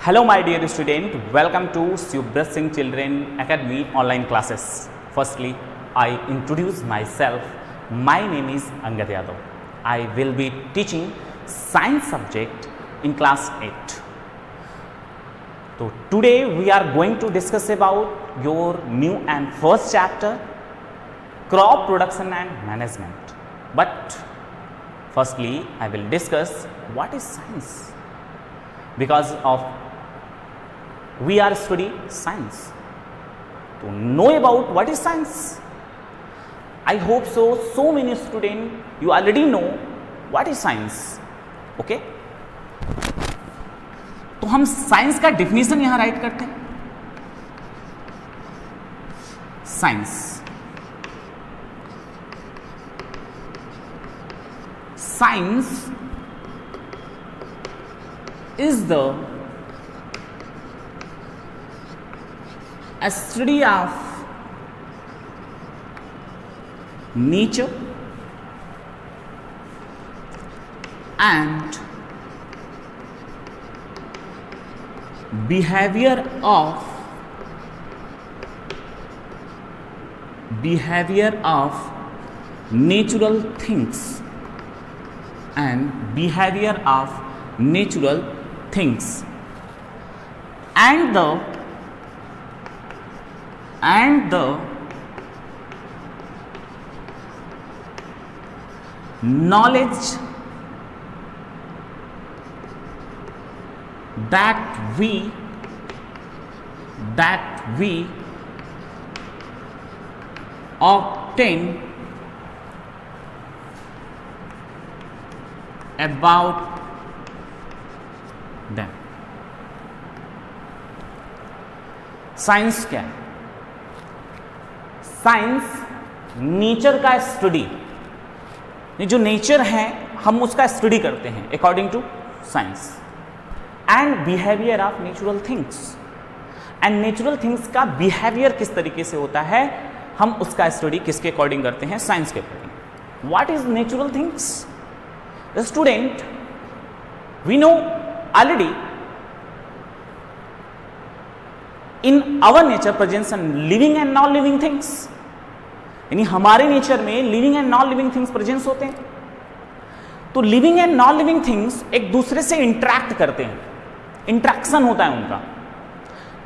Hello my dear student, welcome to Subrat Singh Children Academy online classes. Firstly, I introduce myself. My name is Angad Yadav. I will be teaching science subject in class 8. So today we are going to discuss about your new and first chapter, crop production and management. But firstly, I will discuss what is science, because of we are studying science. To know about what is science, I hope so many students you already know what is science. Okay, तो हम science का definition यहां right करते हैं. Science is the study of nature and behavior of natural things and behavior of natural things and the knowledge that we obtain about them. Science क्या है? Science nature का study, जो nature है हम उसका स्टडी करते हैं according to science, and behaviour of natural things, and natural things का बिहेवियर किस तरीके से होता है हम उसका स्टडी किसके अकॉर्डिंग करते हैं? साइंस के according. What is natural things? Student, we know already in our nature presents living and non living things. यानी हमारे नेचर में living and non living things presence होते हैं. तो living and non living things एक दूसरे से इंटरैक्ट करते हैं, इंटरेक्शन होता है उनका.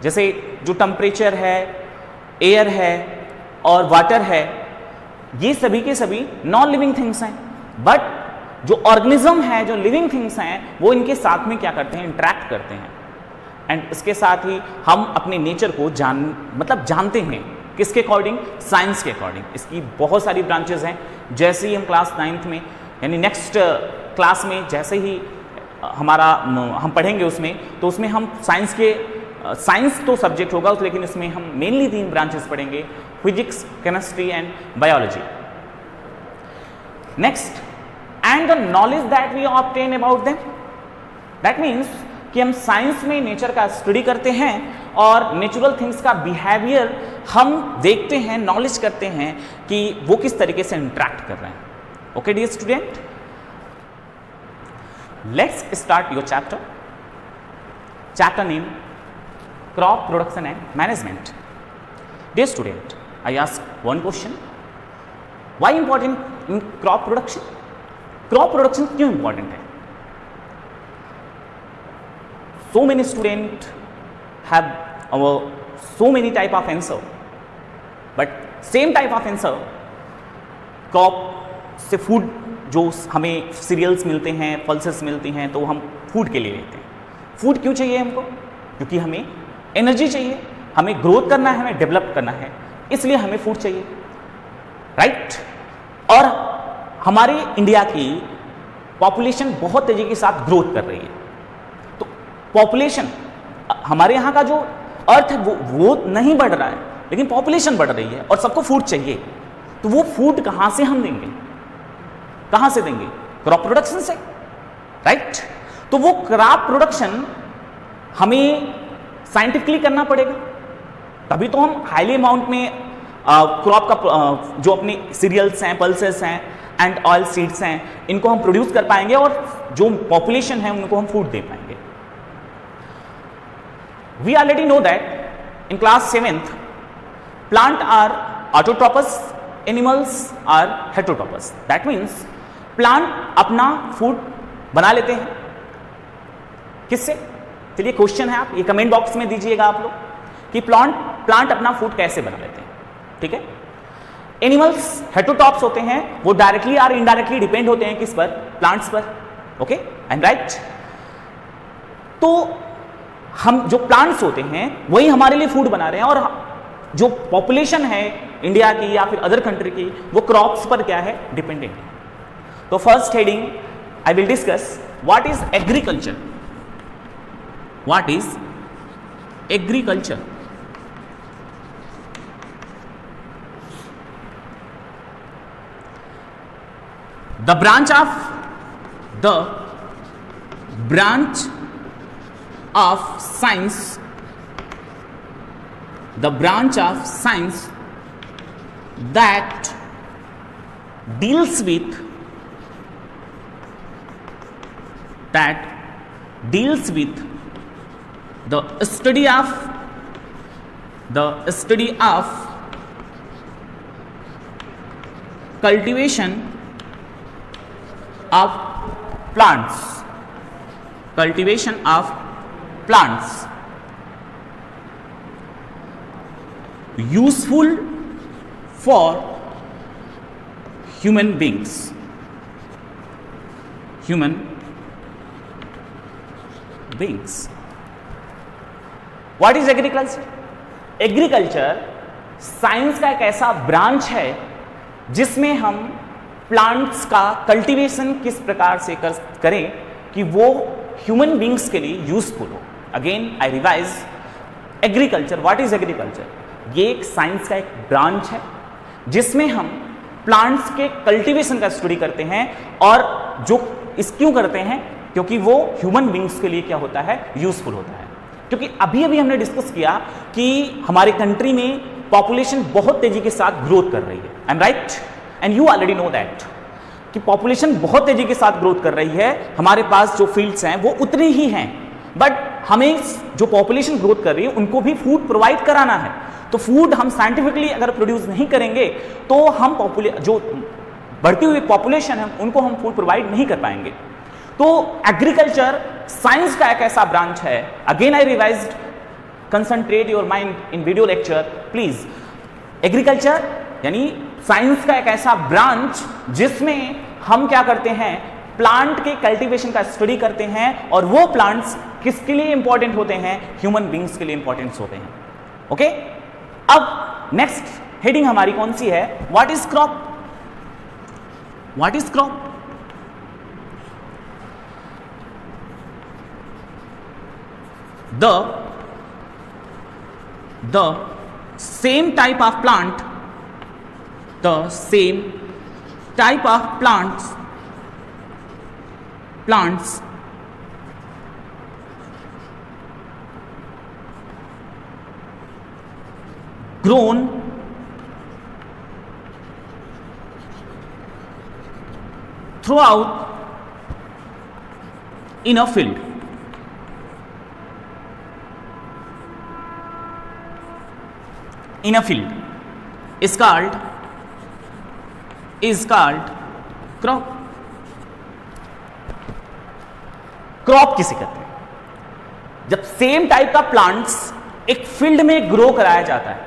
जैसे जो टेम्परेचर है, एयर है और वाटर है, ये सभी के सभी नॉन लिविंग थिंग्स हैं. बट जो ऑर्गेनिज्म है, जो लिविंग थिंग्स हैं, वो इनके साथ में क्या करते हैं? इंटरैक्ट करते हैं. एंड इसके साथ ही हम अपने नेचर को जानते हैं किसके अकॉर्डिंग? साइंस के अकॉर्डिंग. इसकी बहुत सारी ब्रांचेस हैं. जैसे ही हम क्लास 9th में यानी नेक्स्ट क्लास में जैसे ही हम पढ़ेंगे उसमें, तो उसमें हम साइंस तो सब्जेक्ट होगा, लेकिन इसमें हम मेनली 3 ब्रांचेस पढ़ेंगे: physics, chemistry and biology. Next, and the knowledge that we obtain about them. That means कि हम साइंस में नेचर का स्टडी करते हैं और नेचुरल थिंग्स का बिहेवियर हम देखते हैं, नॉलेज करते हैं कि वो किस तरीके से इंटरैक्ट कर रहे हैं. Okay dear student, let's start your chapter name crop production and management. Dear student, I ask one question: why important in crop production? Crop production क्यों इंपॉर्टेंट है? So many students have so many type of answer, but same type of answer. Crop से food, जो हमें serials मिलते हैं, pulses मिलती हैं, तो हम फूड के लिए लेते हैं. फूड क्यों चाहिए हमको? क्योंकि हमें एनर्जी चाहिए, हमें ग्रोथ करना है, हमें डेवलप करना है, इसलिए हमें फूड चाहिए, राइट? और हमारे इंडिया की पॉपुलेशन बहुत तेजी के साथ ग्रोथ कर रही है. पॉपुलेशन, हमारे यहाँ का जो अर्थ है वो नहीं बढ़ रहा है, लेकिन पॉपुलेशन बढ़ रही है और सबको फूड चाहिए. तो वो फूड कहाँ से हम देंगे? कहाँ से देंगे? क्रॉप प्रोडक्शन से, राइट? तो वो क्रॉप प्रोडक्शन हमें साइंटिफिकली करना पड़ेगा, तभी तो हम हाईली अमाउंट में क्रॉप का जो अपने सीरियल्स हैं, पल्सेस हैं एंड ऑयल सीड्स हैं, इनको हम प्रोड्यूस कर पाएंगे और जो पॉपुलेशन है उनको हम फूड दे पाएंगे. we already know that in class 7th plant are autotrophous, animals are heterotrophous. That means plant अपना फूड बना लेते हैं किससे? चलिए क्वेश्चन है, आप ये कमेंट बॉक्स में दीजिएगा आप लोग कि प्लांट अपना फूड कैसे बना लेते हैं. ठीक है. एनिमल्स हेटेरोट्रॉप्स होते हैं, वो डायरेक्टली और इनडायरेक्टली डिपेंड होते हैं किस पर? प्लांट्स पर. Okay, I am right. तो हम जो प्लांट्स होते हैं वही हमारे लिए फूड बना रहे हैं, और जो पॉपुलेशन है इंडिया की या फिर अदर कंट्री की वो क्रॉप्स पर क्या है? डिपेंडेंट है. तो first heading I will discuss what is agriculture. What is agriculture? The branch of science, the branch of science that deals with the study of cultivation of plants, useful for human beings. What is agriculture? Agriculture science का एक ऐसा branch है जिसमें हम plants का cultivation किस प्रकार से करें कि वो ह्यूमन बींग्स के लिए यूजफुल हो. Again I revise, agriculture, what is agriculture? ये एक साइंस का एक ब्रांच है जिसमें हम प्लांट्स के कल्टीवेशन का स्टडी करते हैं, और जो इस क्यों करते हैं? क्योंकि वो ह्यूमन बींग्स के लिए क्या होता है? यूजफुल होता है. क्योंकि अभी हमने डिस्कस किया कि हमारे कंट्री में पॉपुलेशन बहुत तेजी के साथ ग्रोथ कर रही है. I am right? And you already know that कि पॉपुलेशन बहुत तेजी के साथ ग्रोथ कर रही है. हमारे पास जो फील्ड्स हैं वो उतने ही हैं, बट हमें जो पॉपुलेशन ग्रोथ कर रही है उनको भी फूड प्रोवाइड कराना है. तो फूड हम साइंटिफिकली अगर प्रोड्यूस नहीं करेंगे तो हम जो बढ़ती हुई पॉपुलेशन है उनको हम फूड प्रोवाइड नहीं कर पाएंगे. तो एग्रीकल्चर साइंस का एक ऐसा ब्रांच है. Again I revised, concentrate your mind in video lecture please. Agriculture यानी साइंस का एक ऐसा ब्रांच जिसमें हम क्या करते हैं? प्लांट के कल्टीवेशन का स्टडी करते हैं, और वो प्लांट्स किसके लिए इंपॉर्टेंट होते हैं? ह्यूमन बींग्स के लिए इंपॉर्टेंट होते हैं. ओके, अब नेक्स्ट हेडिंग हमारी कौन सी है? What is crop? What is crop? the same type of plant, the same type of plants grown throughout in a field. In a field is called crop. Crop किसे कहते हैं? जब same type का plants एक field में grow कराया जाता है.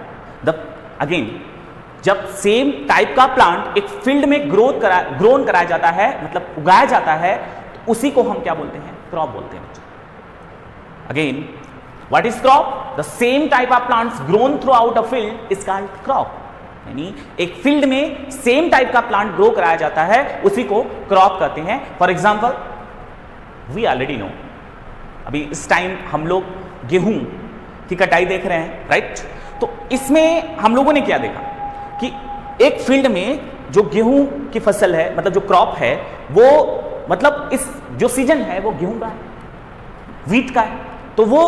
अगेन, जब सेम टाइप का प्लांट एक फील्ड में ग्रोन कराया जाता है, मतलब उगाया जाता है, तो उसी को हम क्या बोलते हैं? क्रॉप बोलते हैं. Again, what is crop? The same type of plants grown throughout a field is called crop. यानी एक फील्ड में सेम टाइप का प्लांट ग्रो कराया जाता है, उसी को क्रॉप कहते हैं. For example, we already know, अभी इस टाइम हम लोग गेहूं की कटाई देख रहे हैं, राइट? तो इसमें हम लोगों ने क्या देखा कि एक फील्ड में जो गेहूं की फसल है, मतलब जो क्रॉप है, वो मतलब इस जो सीजन है वो गेहूं का है, व्हीट का है. तो वो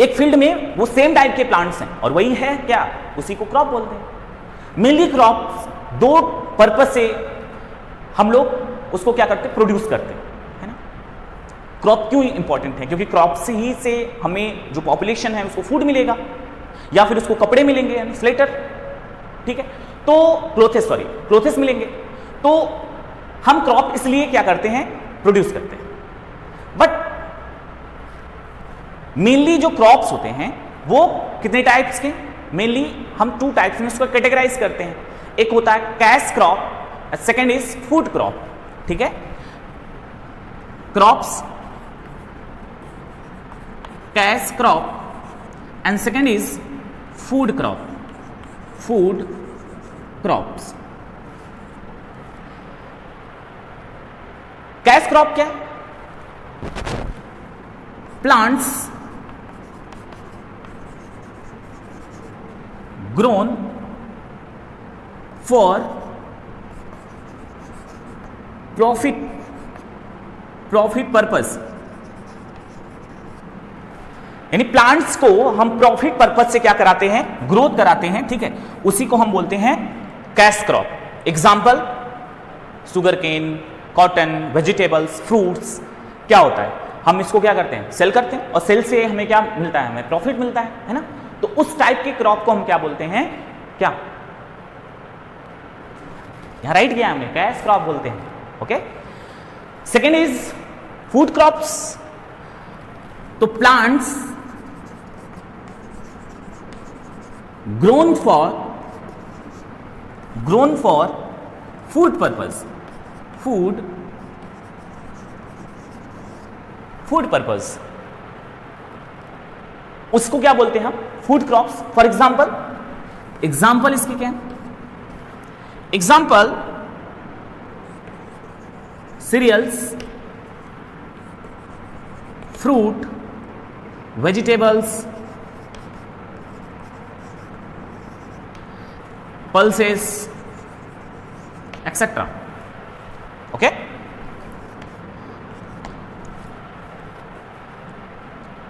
एक फील्ड में वो सेम टाइप के प्लांट्स हैं, और वही है क्या? उसी को क्रॉप बोलते हैं. मेनली क्रॉप्स दो पर्पस से हम लोग उसको क्या करते हैं? प्रोड्यूस करते हैं, है ना? क्रॉप क्यों इंपॉर्टेंट है? क्योंकि क्रॉप से हमें जो पॉपुलेशन है उसको फूड मिलेगा या फिर उसको कपड़े मिलेंगे यानी स्लेटर, ठीक है, तो क्लोथेस मिलेंगे। तो हम क्रॉप इसलिए क्या करते हैं, प्रोड्यूस करते हैं। बट मेनली जो क्रॉप्स होते हैं वो कितने टाइप्स के, मेनली हम 2 टाइप्स में उसको कैटेगराइज करते हैं। एक होता है cash crop, second is food crop, ठीक है। Crops cash crop and second is food crop, food crops. Cash crop क्या है? Plants grown for profit purpose, यानी प्लांट्स को हम प्रॉफिट पर्पस से क्या कराते हैं, ग्रोथ कराते हैं, ठीक है, उसी को हम बोलते हैं cash crop. Example sugar cane, cotton, vegetables, fruits. क्या होता है, हम इसको क्या करते हैं, सेल करते हैं और सेल से हमें क्या मिलता है, हमें प्रॉफिट मिलता है ना। तो उस टाइप के क्रॉप को हम क्या बोलते हैं, क्या यहां राइट किया हमने, कैश क्रॉप बोलते हैं, okay. Second is food crops. तो plants grown for food purpose, food purpose, उसको क्या बोलते हैं हम, फूड क्रॉप्स। फॉर एग्जाम्पल इसके क्या है, example cereals, fruit, vegetables, pulses etcetera, okay.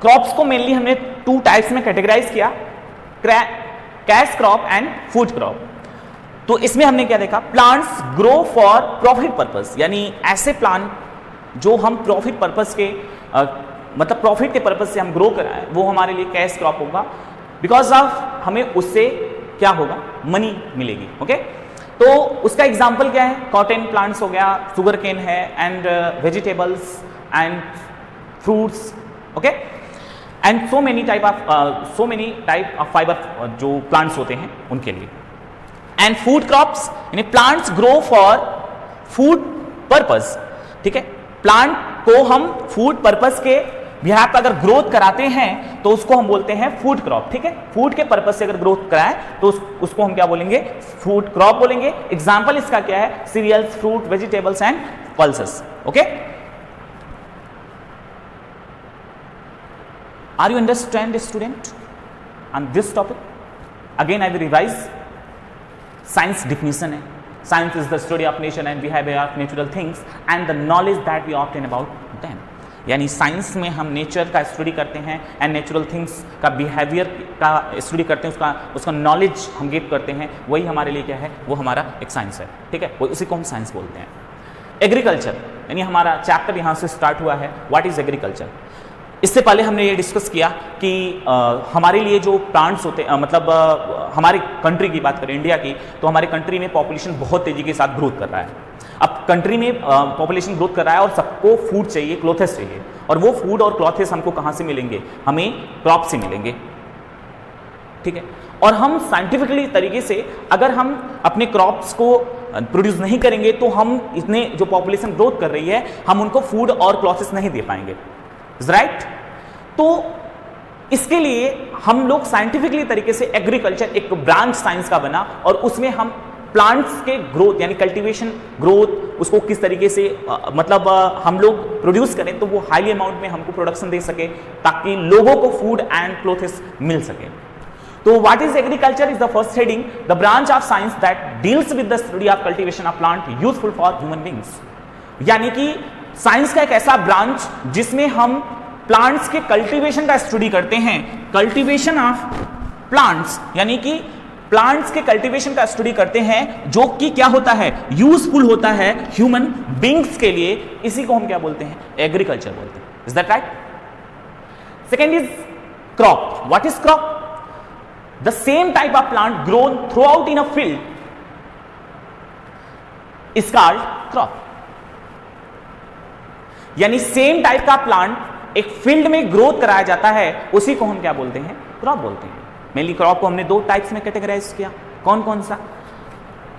Crops को मेनली हमने 2 टाइप्स में कैटेगराइज किया, cash crop and food crop. तो इसमें हमने क्या देखा, plants grow for profit purpose, यानी ऐसे प्लांट जो हम प्रॉफिट पर्पस के मतलब प्रॉफिट के पर्पस से हम ग्रो कराएं, वो हमारे लिए कैश क्रॉप होगा। बिकॉज ऑफ हमें उससे क्या होगा, मनी मिलेगी, ओके। तो उसका एग्जाम्पल क्या है, कॉटन प्लांट्स हो गया, सुगर केन है, and vegetables and fruits, okay, and so many type of fibre जो प्लांट्स होते हैं उनके लिए। एंड फूड क्रॉप्स यानी plants grow for food purpose, ठीक है। प्लांट को हम फूड पर्पस के बिहार पर अगर ग्रोथ कराते हैं तो उसको हम बोलते हैं फूड क्रॉप, ठीक है। फूड के पर्पस से अगर ग्रोथ कराएं तो उसको हम क्या बोलेंगे, फूड क्रॉप बोलेंगे। एग्जाम्पल इसका क्या है, cereals, fruit, vegetables and pulses, okay. Are you understand, student, on this topic? Again, I will revise. Science definition है. Science is the study of nature and behavior of natural things and the knowledge that we obtain about them. यानी science में हम nature का study करते हैं and natural things का behaviour का study करते हैं, उसका नॉलेज हम गेट करते हैं, वही हमारे लिए क्या है, वो हमारा एक साइंस है, ठीक है। वो उसी को हम साइंस बोलते हैं। एग्रीकल्चर यानी हमारा चैप्टर यहाँ से स्टार्ट हुआ है, व्हाट इज एग्रीकल्चर। इससे पहले हमने ये डिस्कस किया कि हमारे लिए जो प्लांट्स होते हैं, मतलब हमारी कंट्री की बात करें, इंडिया की, तो हमारे कंट्री में पॉपुलेशन बहुत तेजी के साथ ग्रोथ कर रहा है। अब कंट्री में पॉपुलेशन ग्रोथ कर रहा है और सबको फूड चाहिए, क्लॉथेस चाहिए, और वो फूड और क्लॉथेस हमको कहाँ से मिलेंगे, हमें क्रॉप से मिलेंगे, ठीक है। और हम साइंटिफिकली तरीके से अगर हम अपने क्रॉप्स को प्रोड्यूस नहीं करेंगे तो हम इतने जो पॉपुलेशन ग्रोथ कर रही है, हम उनको फूड और क्लॉथेस नहीं दे पाएंगे, राइट। तो इसके लिए हम लोग साइंटिफिकली तरीके से एग्रीकल्चर एक ब्रांच साइंस का बना और उसमें हम प्लांट्स के ग्रोथ यानी कल्टीवेशन ग्रोथ उसको किस तरीके से मतलब हम लोग प्रोड्यूस करें तो वो हाईली अमाउंट में हमको प्रोडक्शन दे सके ताकि लोगों को फूड एंड क्लोथेस मिल सके। तो what is agriculture is the first heading, the branch of science that deals with the study of cultivation of plant useful for human beings. यानी कि साइंस का एक ऐसा ब्रांच जिसमें हम प्लांट्स के कल्टीवेशन का स्टडी करते हैं, कल्टीवेशन ऑफ प्लांट्स यानी कि प्लांट्स के कल्टीवेशन का स्टडी करते हैं जो कि क्या होता है, यूजफुल होता है ह्यूमन बींग्स के लिए। इसी को हम क्या बोलते हैं, एग्रीकल्चर बोलते हैं, Is that right? Second is crop. What is crop? The same type of plant grown throughout in a field is called crop. यानी सेम टाइप का प्लांट एक फील्ड में ग्रोथ कराया जाता है, उसी को हम क्या बोलते हैं? क्रॉप बोलते हैं. मेनली क्रॉप को हमने दो टाइप्स में कैटेगराइज किया. कौन कौन सा?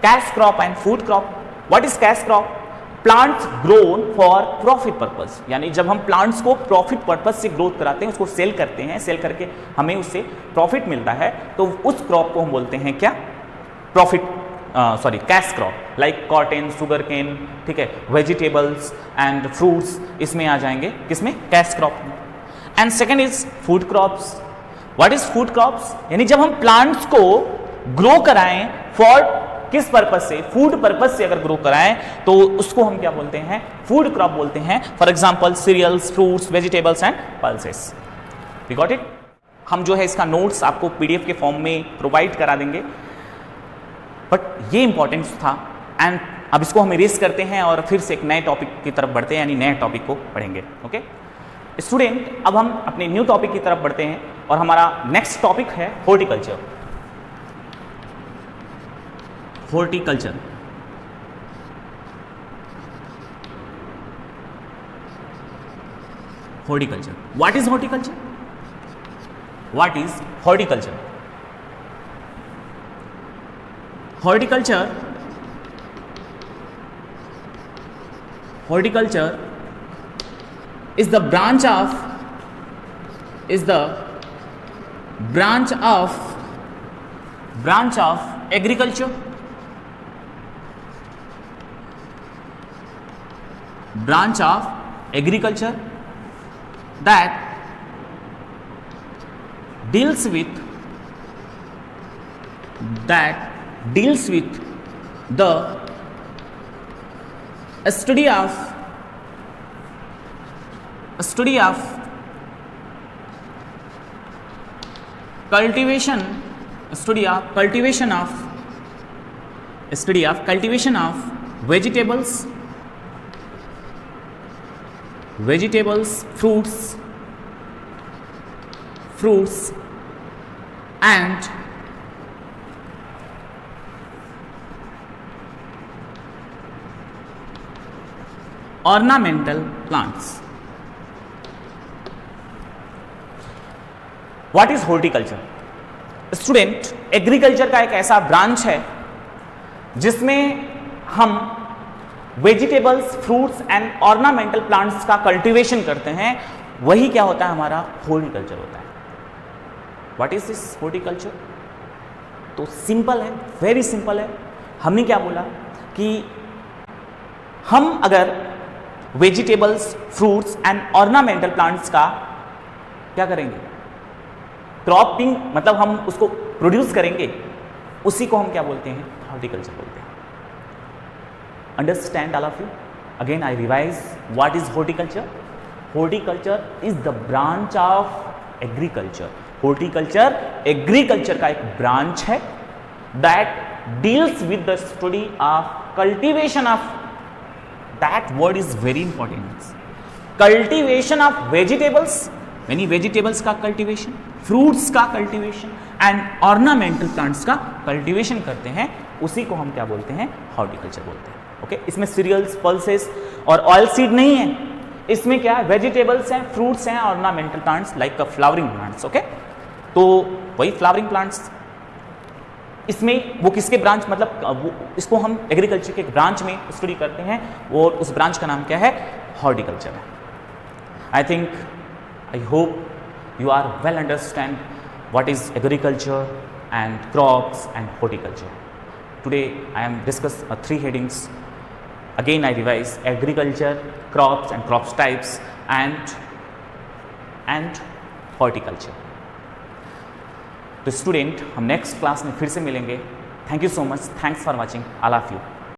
Cash crop and food crop. What is cash crop? Plants grown for profit purpose. यानी जब हम प्लांट्स को प्रॉफिट पर्पस से ग्रोथ कराते हैं, उसको सेल करते हैं, सेल करके हमें उससे प्रॉफिट मिलता है, तो उस क्रॉप को हम बोलते हैं क्या? Profit cash crop. Like cotton, sugar cane, ठीक है, वेजिटेबल्स एंड फ्रूट्स इसमें आ जाएंगे. किसमें? कैश क्रॉप में. And second is food crops. What is food crops? यानी जब हम प्लांट्स को ग्रो कराएं फॉर किस पर्पस से? फूड पर्पस से अगर ग्रो कराएं तो उसको हम क्या बोलते हैं? फूड क्रॉप बोलते हैं. For example cereals, fruits, vegetables and pulses. We got it? हम जो है इसका नोट्स आपको पीडीएफ के फॉर्म में प्रोवाइड करा देंगे, बट ये इंपॉर्टेंस था. एंड अब इसको हम इरेज करते हैं और फिर से एक नए टॉपिक की तरफ बढ़ते हैं, यानी नए टॉपिक को पढ़ेंगे. ओके स्टूडेंट, अब हम अपने न्यू टॉपिक की तरफ बढ़ते हैं और हमारा नेक्स्ट टॉपिक है horticulture. Horticulture. Horticulture. What is horticulture? What is horticulture? Horticulture. Horticulture is the branch of agriculture. Branch of agriculture that deals with the study of cultivation of vegetables, fruits and ornamental plants. What is horticulture? Student, agriculture का एक ऐसा branch है जिसमें हम vegetables, fruits and ornamental plants का cultivation करते हैं. वही क्या होता है? हमारा हॉर्टिकल्चर होता है. What is this horticulture? तो सिंपल है, वेरी सिंपल है. हमने क्या बोला कि हम अगर vegetables, fruits and ornamental plants का क्या करेंगे? क्रॉपिंग, मतलब हम उसको प्रोड्यूस करेंगे, उसी को हम क्या बोलते हैं? हॉर्टिकल्चर बोलते हैं. Understand all of you? Again I revise, what is horticulture? Horticulture is the branch of agriculture. Horticulture agriculture का एक branch है that deals with the study of cultivation of, that word is very important, cultivation of vegetables, many vegetables का cultivation, fruits का cultivation and ornamental plants का cultivation करते हैं. उसी को हम क्या बोलते हैं? हॉर्टिकल्चर बोलते हैं. ओके इसमें सीरियल्स, पल्सेस और ऑयल सीड नहीं है. इसमें क्या है? वेजिटेबल्स हैं, फ्रूट्स हैं, ornamental plants like flowering plants. Okay तो वही फ्लावरिंग प्लांट्स, इसमें वो किसके ब्रांच, मतलब वो इसको हम एग्रीकल्चर के ब्रांच में स्टडी करते हैं. वो उस ब्रांच का नाम क्या है? हॉर्टिकल्चर है. I think, I hope you are well understand what is agriculture and crops and horticulture. Today I am discuss 3 headings. Again I revise: agriculture, crops and crops types and horticulture. तो student, हम next class में फिर से मिलेंगे. Thank you so much. Thanks for watching. All of you.